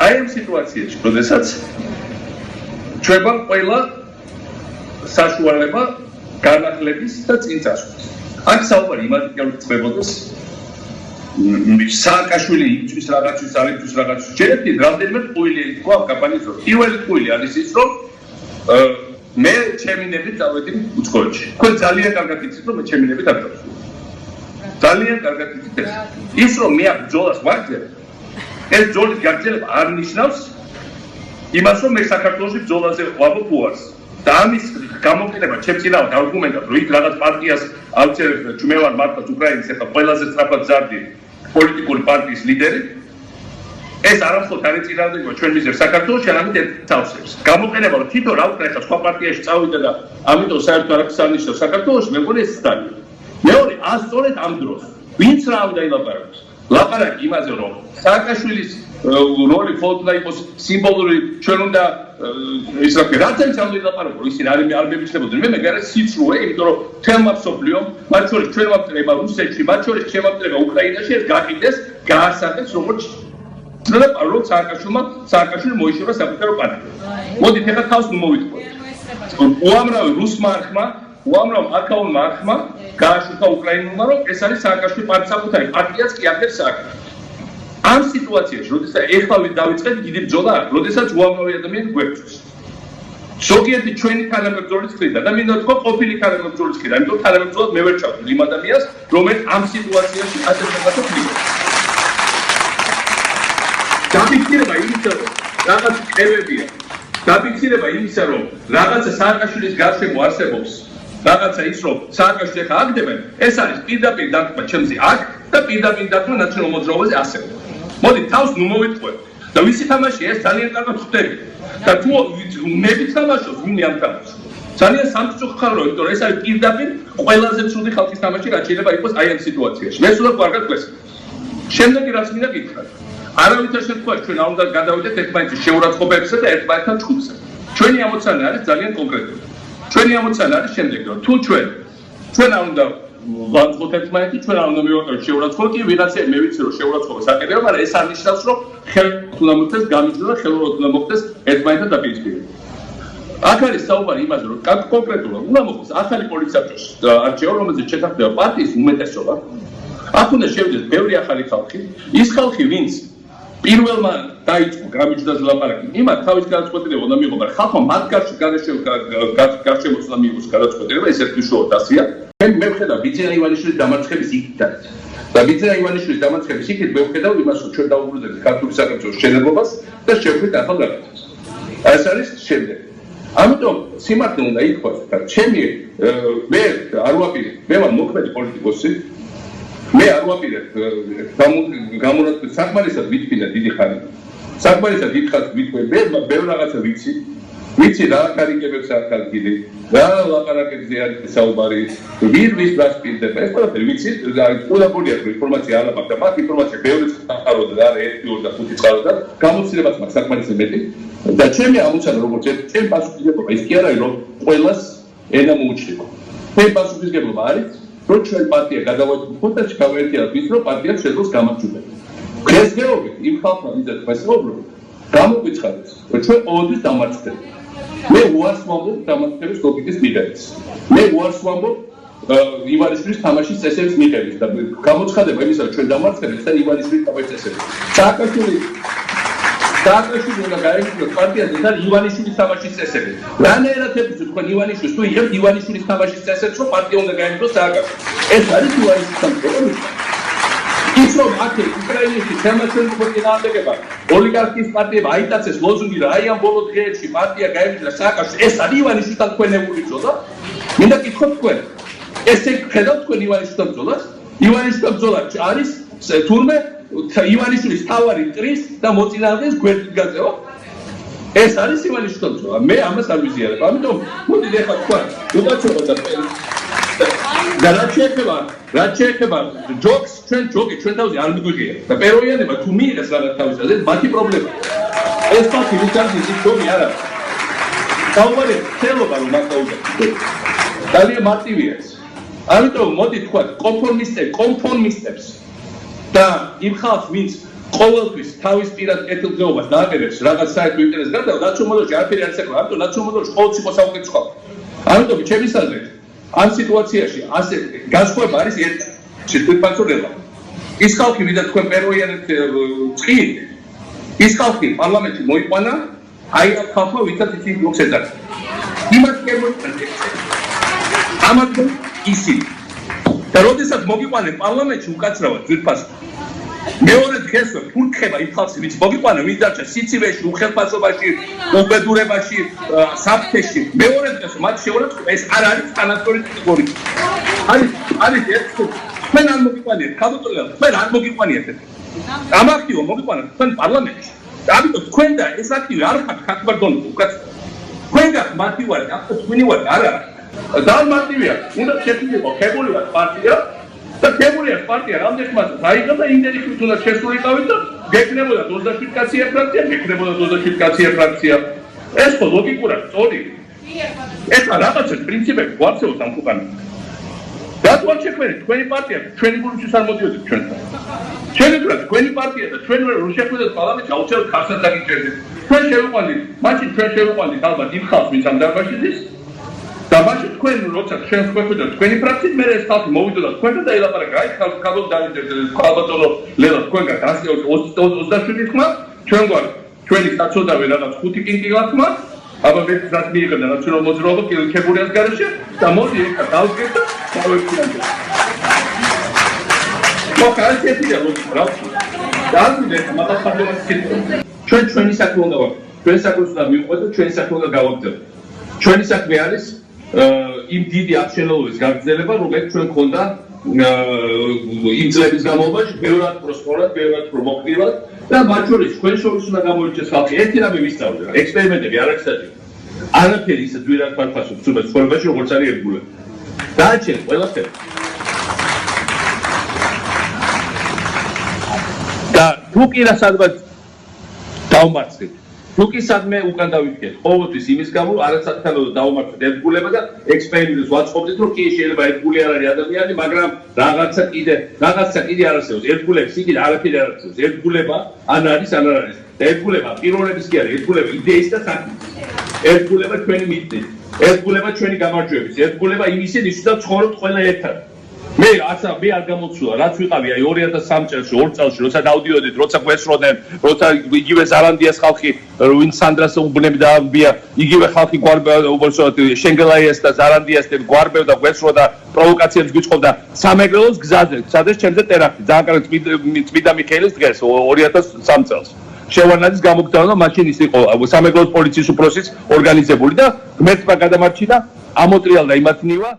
აი ამ სიტუაციაში, როდესაც ჩვენთან ყველა საშუალება განახლების და წინ წასვლის. აქ საუბარი იმაზე გწებოდეს სააკაშვილი იწვის რაღაცის ალიფის რაღაცის შეიძლება რამდენიმე ტყუილი თქვა კამპანიის დროს. პირველი ტყუილი არის ის რომ მე ჩემინებით წავედი უცხოეთში. თქვენ ძალიან კარგად იცით რომ მე ჩემინებით არ დავშვა. ძალიან კარგად იცით ეს. ის რომ მე ბრძოლას ვაგრძელებ ეს ბრძოლის გაგრძელება არ ნიშნავს იმას რომ მე საქართველოში ბრძოლაზე ვამბობ უარს. და ამის გამოყენება ჩემს წინააღმდეგ არგუმენტად რომ იქ რაღაც პარტიას ავწერებს და მე ვარ მართლაც უკრაინის ახლა ყველაზე სწრაფად ზარდი პოლიტიკური პარტიის ლიდერი ეს არამხოლოდ არის წინააღმდეგობა ჩვენ მიზერს საქართველოში არამედ ერთ თავსებს გამოყენება რომ თვითონ რა ვქნა ახლა სხვა პარტიაში წავიდა და ამიტომ საერთოდ არაფერს არ ნიშნავს საქართველოში მე მგონი ეს სტანი მეორე ასწორეთ ამ დროს ვინც რა უნდა ილაპარაკოს ლაპარაკი იმაზე რომ სააკაშვილის როლი ფოლკლორი იყოს სიმბოლური ჩვენ უნდა ის რა რაც არის ამ ლაპარაკო ისინი არ მემიჩნდებოდნენ მე მეგარ სიცრუე იმიტომ რომ თელმა მსოფლიომ მათ შორის ჩვენ ვაფტრება რუსეთში მათ შორის შემაფტრება უკრაინაში ეს გაყიდეს გაასახეს როგორც და პავლო სააკაშვილი მოიშორა საკუთარ პარტიას მოდით ახლა თავს მოვიტყოთ უამრავ რუსმა არხმა უამრავ აკაუნმა არხმა გააშუქა უკრაინულმა რომ ეს არის სააკაშვილის საკუთარი პარტიაც კი აღებს სააკაშვილს ამ სიტუაციაში, როდესაც ეხლა დავიწყეთ დიდი ბრძოლა აქ, როდესაც უამრავი ადამიანი გვერდს. ზოგიერთი ჩვენი თანამებრძოლის მხრიდან და მინდა თქვა ყოფილი თანამებრძოლის მხრიდან, იმიტომ თანამებრძოლად მე ვერ ჩავდივარ იმ ადამიანს, რომელიც ამ სიტუაციაში ასე რაღაცას მიღებს. დაფიქსირება იმისა, რომ რაღაც კრებებია. დაფიქსირება იმისა, რომ რაღაცა სააკაშვილის გარშემო არსებობს. რაღაცა ის რომ სააკაშვილი ახლა აგდებენ, ეს არის პირდაპირ დაკვრა ჩემზე აქ და პირდაპირ დაკვრა ნაციონალურ მოძრაობაზე ასევე. მოდით თავს ნუ მოვიტყვეთ და ვისი თამაშია ეს ძალიან კარგად ხვდები და თუ მე ვთამაშობ ვინმე ამ თამაშს ძალიან სამწუხარო ხარო იმიტომ რომ ეს არის პირდაპირ ყველაზე ცუდი ხალხის თამაში რაც შეიძლება იყოს აი ამ სიტუაციაში მე სულ კარგად ყვეს შემდეგი რაც მინდა გითხრათ არავითარ შემთხვევაში ჩვენ არ უნდა გადავიდეთ ერთმანეთის შეურაცხყოფებსა და ერთმანეთთან ჭხუბზე ჩვენი ამოცანა არის ძალიან კონკრეტული ჩვენი ამოცანა არის შემდეგი რომ თუ ჩვენ არ უნდა ვანწყოთ ერთმანეთი ჩვენ არ უნდა მივაყენოთ შეურაცხყოფა კი ვიღაცა მე ვიცი რომ შეურაცხყოფა საკეთდება მაგრამ ეს არ ნიშნავს რომ ხელს უნდა მოხდეს გამიჯდა და ხელოვნურად უნდა მოხდეს ერთმანეთთან დაპირისპირება აქ არის საუბარი იმაზე რომ კონკრეტულად უნდა მოხდეს ახალი პოლიტსაბჭოს არჩევა რომელზეც შეთანხმდება პარტიის უმეტესობა აქ უნდა შევიდეს ბევრი ახალი ხალხი ის ხალხი ვინც პირველმა დაიწყო გამიჯდაზე ლაპარაკი იმათ თავის გადაწყვეტილება უნდა მიიღო მაგრამ ხალხმა მათ გარშემოს უნდა მიიღოს გადაწყვეტილება ეს ერთუშუალოდ ასია მე ვხედავ ბიძინა ივანიშვილის დამარცხების იქით და ბიძინა ივანიშვილის დამარცხების იქით მე ვხედავ იმას რომ ჩვენ დავუბრუნდებით ქართული საქართველოს შენებობას და შევხვდით ახალ რაღაცას ეს არის შემდეგ ამიტომ სიმართლე უნდა ითქვას და ჩემი მე არ ვაპირებ მე ვარ მოქმედი პოლიტიკოსი მე არ ვაპირებ გამონათქვი საკმარისად ვიტყვინა დიდი ხანი საკმარისად დიდი ხანი ვიტყვი მე ბევრ რაღაცა ვიცი რა კარიგებებს არ კარგილი რა ლაპარაკებზე არის საუბარი ვის რას პირდება ეს ყველაფერი ვიცი ყველაფერია ინფორმაცია არ მაქვს და მაგ ინფორმაცია ბევრი წყაროდა და 1 2 და 5 წყაროდა გამოცდილებაც მაქვს საკმარისად მეტი და ჩემი ამოცანა როგორც ჩემ პასუხისმგებლობა ის კი არა რომ ყველას ენა მოუჩნდება მე პასუხისმგებლობა არის რომ ჩვენ პარტია გადავაჭროთ და ჩავერთიათ ის რომ პარტია შეძლოს გამარჯვება დღესდღეობით იმ ხალხმა ვისაც მასწავლებლობ გამოგვიცხადებს რომ ჩვენ ყოველთვის დამარცხდებით მე უარს ვამბობ დამარცხების ლოგიკის მიღების მე უარს ვამბობ ივანიშვილის თამაშის წესების მიღების და გამოცხადება იმისა რომ ჩვენ დამარცხდებით და ივანიშვილის თამაშის წესები სააკაშვილი უნდა გაიგოს პარტიაზე და ივანიშვილის თამაშის წესები რანაირად ებრძვით თქვენ ივანიშვილს თუ იღებთ ივანიშვილის თამაშის წესებს რომ პარტია უნდა გაიგოს სააკაშვილი ეს არის ივანიშვილის თამაში ის რომ აქ უკრაინაში თემაცენ პარტიაა ოლიგარქიის პარტიები აიტაცეს ლოზუნგი რა აი ამ ბოლო დღეებში პარტია გაემართლა სააკაშვილს ეს არის ივანიშვილთან თქვენებული ბრძოლა მინდა გითხოთ თქვენ ესე ხედავთ თქვენ ივანიშვილთან ბრძოლას ივანიშვილთან ბრძოლა არის თურმე ივანიშვილის თავარი ტრის და მოწინააღმდეგეს გვერდით გაწევა ეს არის ივანიშვილთან ბრძოლა მე ამას არ ვიზიარებ ამიტომ მოდით ახლა თქვენ უკაცრავად და რაც შეეხება ჯოკს ჩვენ თავზე არ მიგვიღია და პეროიანება თუ მიიღეს რაღაც თავისაზე მათი პრობლემა ეს ფაქტი ვიცით ის ჯოკი არა საუბარი ხელობა რომ მაკაუდა ძალიან მარტივია ამიტომ მოდი თქვა კონფორმისტებს და იმ ხალხს ვინც ყოველთვის თავის პირად კეთილდღეობას დააგერებს რაღაც საერთო ინტერესს გარდა, ნაციონალურში არაფერი არ იცეკვევა, ამიტომ ნაციონალურში ყოველთვის იყო საუკეთესო ხალხი. ამიტომ ჩემი აზრით, ამ სიტუაციაში ასე განსხვავება არის ერთი თვითმფრინავება. ის ხალხი, ვიდრე თქვენ პეროიანეთ წყით, ის ხალხი პარლამენტში მოიყვანა, აი ამ ხალხმა ვისაც ისინი ბლოკს ეძახა. იმათ კერმოიტანე. ამათო ისინი. და როდესაც მოგიყვანენ პარლამენტში უკაცრავად ძვირფასად მეორე დღეს ფურქება იმ ხალხს ვინც მოგიყვანა ვინც დარჩა სიცივეში უხელფასობაში უბედურებაში საფრთხეში მეორე დღეს მათ შეურაცხყოფა ეს არ არის თანასწორი კატეგორია არის ერთი თქვენ არ მოგიყვანიეთ ქალბატონო თქვენ არ მოგიყვანიეთ ამ აქტივო მოგიყვანეთ თქვენ პარლამენტში ამიტომ თქვენ და ეს აქტივი არ ხართ ქართბარდონი უკაც თქვენ გახ მათი ვარ ახლა თქვენი ვარ არა და მარტივია უნდა შეფიქრო ხებულივარ პარტია და ხებულივარ პარტია რამდენიმაც დაიღო და ინტერესით უნდა შესულიყავით და გეკნებოდა 27 კაცია ფრაქცია გეკნებოდა 27 კაცია ფრაქცია ეს ხო ლოგიკურად სწორი ეს რაღაცა პრინციპები გვარცევთ ამ ქვეყანაში რატომ შექმნით თქვენი პარტია ჩვენი გულში არ მოდიოდით ჩვენთან შეიძლება თქვენი პარტია და ჩვენ ვერ შეხვედრეთ პარლამენტში აუცილებლად ხარსაც დაგიჭერდეთ ჩვენ შევიყვანით მაშინ ჩვენ შევიყვანით ალბათ იმ ხალხს ვინც ამ დარბაზში ის და მაშინ თქვენ როცა ჩვენ შეხვედრეთ თქვენი ფრაქციით მე ეს ხალხი მოვიდოდა თქვენთან და ელაპარაკა აი ხალხო დავიწერეთ ქალბატონო ლელა თქვენგან 27 ხმა ჩვენ გვარ ჩვენი საწოდავი რაღაც 5 კინკილა ხმა აბა მე რაც მიიღებდა ნაციონალურ მოძრაობა კებურიას გარეშე და მოდი ეხა დავდგეთ და დავექცევთ მოხალ შეფიდა რა და ამიტომ მაგას ხარჯავს ჩვენ ჩვენი საქმე უნდა ვარ ჩვენ საქმეს უნდა მივყვეთ და ჩვენი საქმე უნდა გავაგრძელოთ ჩვენი საქმე არის იმ დიდი აბსოლუტურის გაგრძელება რომელიც ჩვენ გქონდა იმ წლების განმავლობაში ბევრად პროსპერულად ბევრად პრომოქტიულად და მათ შორის ჩვენ შორის უნდა გამოიჩეს ხალხი ერთი რამე ვისწავლე ექსპერიმენტები არ არის საჭირო არაფერი ისე ძვირად ფართფასობს ცხოვრებაში როგორც არის ერთგულება დააჩენ ყველაფერი და თუ კი რასაც დავმარცხეთ თუ კი სადმე უკან დავიქეთ ყოველთვის იმის გამო არასათანადო დავმარცხეთ ერთგულება და ექსპერიმენტს ვაწყობდით რომ კი შეიძლება ერთგული არ არის ადამიანი მაგრამ რაღაცა კიდე არ არსებობს ერთგულების იგი არაფერი არ არსებობს ერთგულება ან არის ან არ არის და ერთგულება პიროვნების კი არის ერთგულება იდეის და საქმის ერთგულება ჩვენი მიზნით ერთგულება ჩვენი გამარჯვების ერთგულება იმისი ვისაც ცხოვრობთ ყველა ერთად მე არ გამოცულა რაც ვიყავი აი 2003 წელს 2 წელს როცა დავდიოდით როცა გვესროდნენ როცა იგივე ზარანდიას ხალხი ვინც სანდრას უბნებდა იგივე ხალხი უბრალოდ შენგელაიას და ზარანდიას გვარბევდა გვესროდა პროვოკაციებს გვიწყობდა სამეგრელოს გზაზე სადაც ჩემზე ტერაქტი ძალიან წმინდა მიხეილის დღეს 2003 წელს შევარნაძის გამოგზავნა მაშინ ის იყო სამეგრელოს პოლიციის უფროსის ორგანიზებული და ღმერთმა გადამარჩინა ამოტრიალდა იმათ ნიშნა